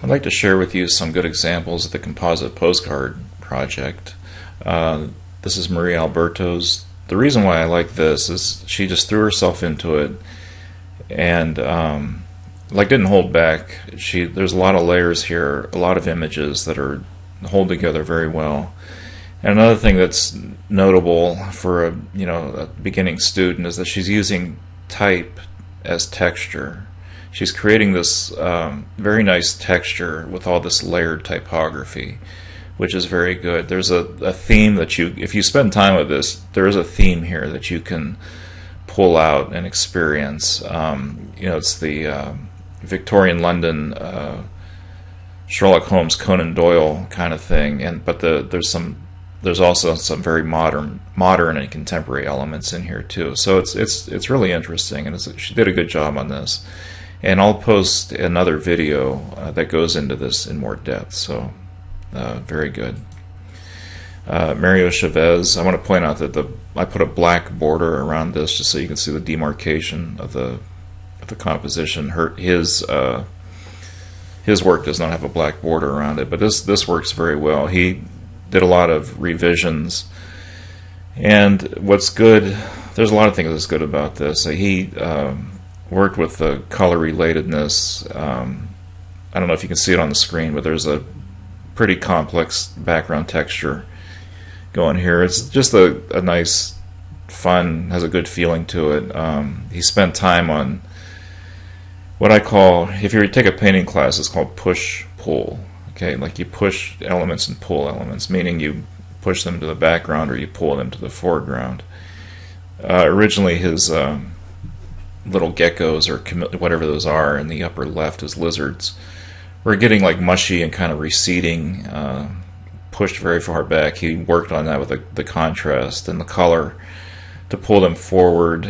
I'd like to share with you some good examples of the composite postcard project. This is Marie Alberto's. The reason why I like this is she just threw herself into it and didn't hold back. There's a lot of layers here, a lot of images that are hold together very well. And another thing that's notable for a beginning student is that she's using type as texture. She's creating this very nice texture with all this layered typography, which is very good. There's a theme that if you spend time with this, there is a theme here that you can pull out and experience. It's the Victorian London Sherlock Holmes, Conan Doyle kind of thing, but there's also some very modern and contemporary elements in here too. So it's really interesting, and she did a good job on this. And I'll post another video that goes into this in more depth. So very good. Mario Chavez. I want to point out that I put a black border around this just so you can see the demarcation of the composition. His work does not have a black border around it, but this works very well. He did a lot of revisions, and what's good, there's a lot of things that's good about this. He worked with the color relatedness. I don't know if you can see it on the screen, but there's a pretty complex background texture going here. It's just a nice, fun, has a good feeling to it. He spent time on what I call, if you take a painting class, it's called push-pull. Okay, like you push elements and pull elements, meaning you push them to the background or you pull them to the foreground. Originally his little geckos or whatever those are in the upper left as lizards were getting like mushy and kind of receding, pushed very far back. He worked on that with the contrast and the color to pull them forward.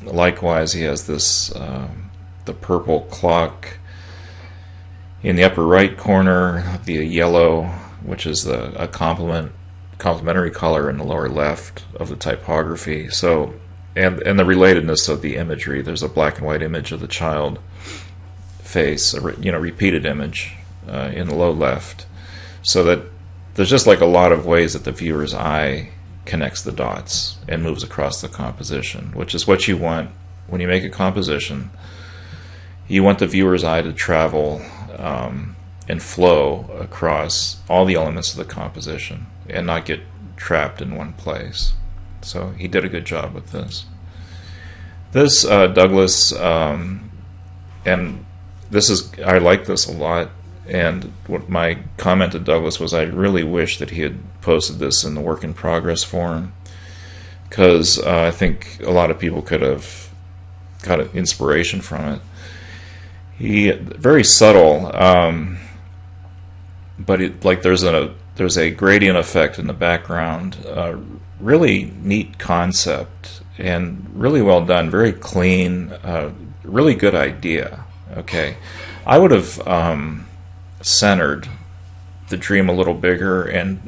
Likewise, he has this the purple clock in the upper right corner, the yellow, which is a complementary color in the lower left of the typography. So, and the relatedness of the imagery. There's a black and white image of the child face, a repeated image in the low left. So that there's just like a lot of ways that the viewer's eye connects the dots and moves across the composition, which is what you want when you make a composition. You want the viewer's eye to travel and flow across all the elements of the composition and not get trapped in one place. So he did a good job with this. This Douglas, and I like this a lot. And what my comment to Douglas was, I really wish that he had posted this in the work in progress form, because I think a lot of people could have got inspiration from it. He very subtle, but there's a gradient effect in the background. Really neat concept and really well done. Very clean. Really good idea. Okay, I would have centered the dream a little bigger and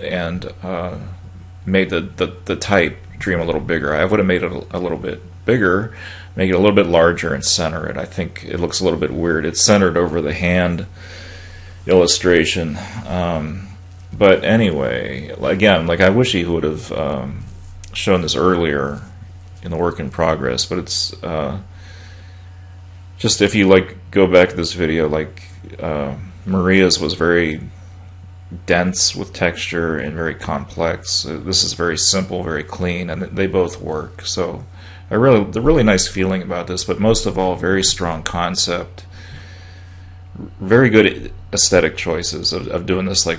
made the type dream a little bigger. I would have made it a little bit bigger, make it a little bit larger and center it. I think it looks a little bit weird. It's centered over the hand illustration. But anyway, again, I wish he would have shown this earlier in the work in progress. But it's just, if you go back to this video, Maria's was very dense with texture and very complex. This is very simple, very clean, and they both work. So the really nice feeling about this, but most of all, very strong concept. Very good aesthetic choices of doing this, the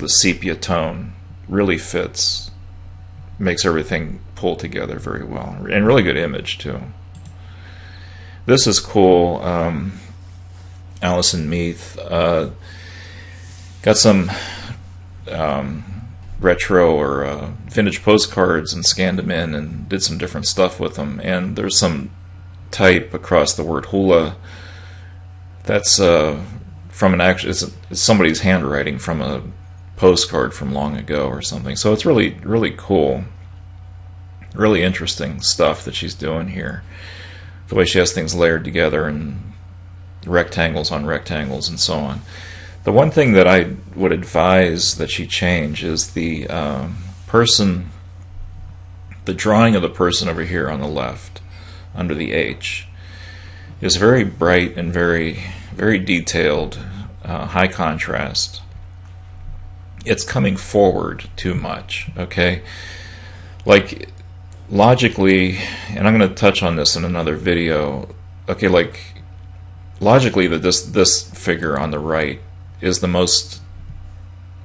sepia tone really fits, makes everything pull together very well, and really good image too. This is cool. Allison Meath got some retro or vintage postcards and scanned them in and did some different stuff with them, and there's some type across the word hula that's from it's somebody's handwriting from a postcard from long ago or something. So it's really cool, really interesting stuff that she's doing here, the way she has things layered together and rectangles on rectangles and so on. The one thing that I would advise that she change is the person, the drawing of the person over here on the left under the H is very bright and very detailed, high contrast. It's coming forward too much, okay? Like logically, and I'm going to touch on this in another video, okay, like logically that this figure on the right is the most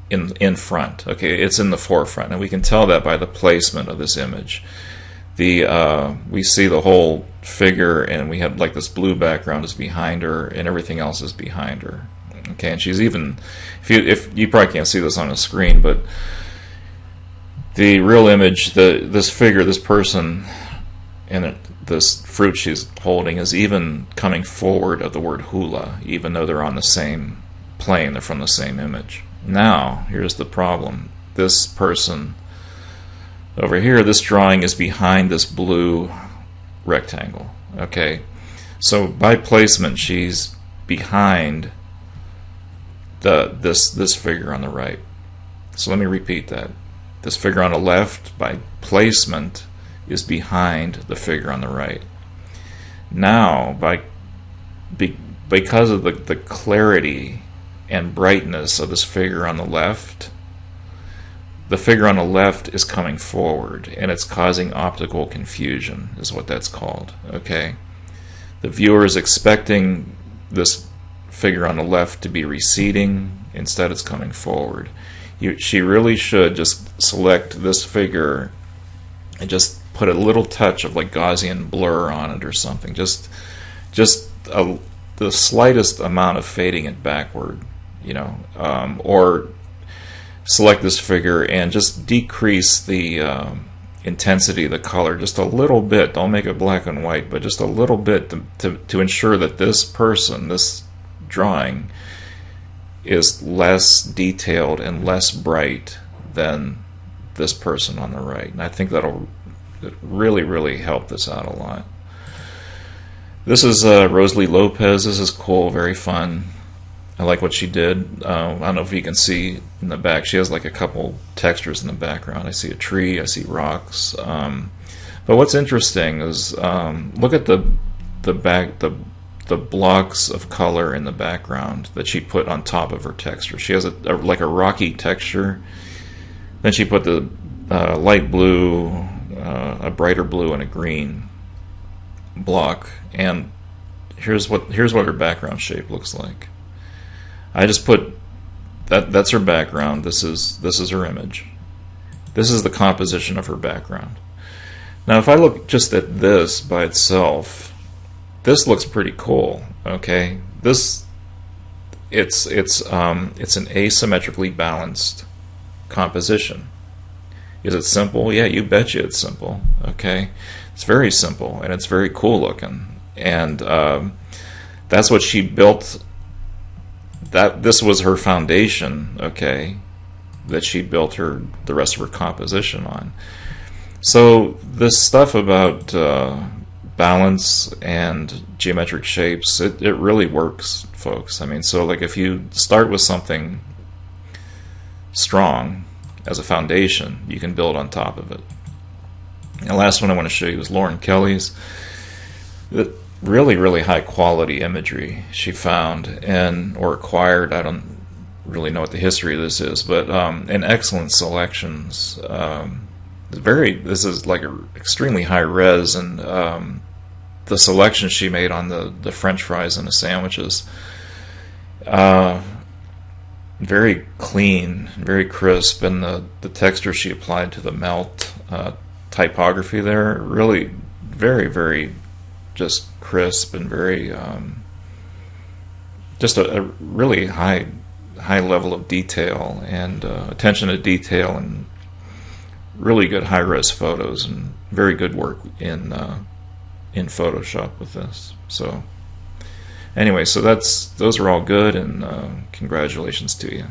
in front, okay? It's in the forefront, and we can tell that by the placement of this image. We see the whole figure, and we have like this blue background is behind her, and everything else is behind her. Okay, and she's even, if you probably can't see this on a screen, but the real image, this figure, this person, and this fruit she's holding is even coming forward of the word hula, even though they're on the same plane, they're from the same image. Now, here's the problem. This person over here, this drawing is behind this blue rectangle. Okay, so by placement, she's behind this figure on the right. So let me repeat that. This figure on the left, by placement, is behind the figure on the right. Now, because of the clarity and brightness of this figure on the left, the figure on the left is coming forward, and it's causing optical confusion, is what that's called. Okay, the viewer is expecting this figure on the left to be receding, instead it's coming forward. She really should just select this figure and just put a little touch of like Gaussian blur on it or something, just the slightest amount of fading it backward, you know, or select this figure and just decrease the intensity of the color just a little bit. Don't make it black and white, but just a little bit to ensure that this person, this drawing, is less detailed and less bright than this person on the right. And I think that'll really help this out a lot. This is Roselie Lopez. This is cool, very fun. I like what she did. I don't know if you can see in the back. She has like a couple textures in the background. I see a tree. I see rocks. But what's interesting is look at the blocks of color in the background that she put on top of her texture. She has like a rocky texture. Then she put the light blue, a brighter blue, and a green block. And here's what her background shape looks like. I just put that's her background. This is her image. This is the composition of her background. Now, if I look just at this by itself, this looks pretty cool. Okay, it's an asymmetrically balanced composition. Is it simple? Yeah, you betcha it's simple. Okay, it's very simple and it's very cool looking, and that's what she built. This was her foundation. Okay, that she built the rest of her composition on. So this stuff about balance and geometric shapes, it really works, folks. I mean, so like if you start with something strong as a foundation, you can build on top of it. And the last one I want to show you is Lauren Kelly's. Really high quality imagery she found or acquired. I don't really know what the history of this is, but in excellent selections. This is like extremely high res, and the selection she made on the French fries and the sandwiches, very clean, very crisp, and the texture she applied to the melt typography there, really very just crisp and very just a really high level of detail and attention to detail, and really good high-res photos, and very good work in Photoshop with this. So anyway, so those are all good, and congratulations to you.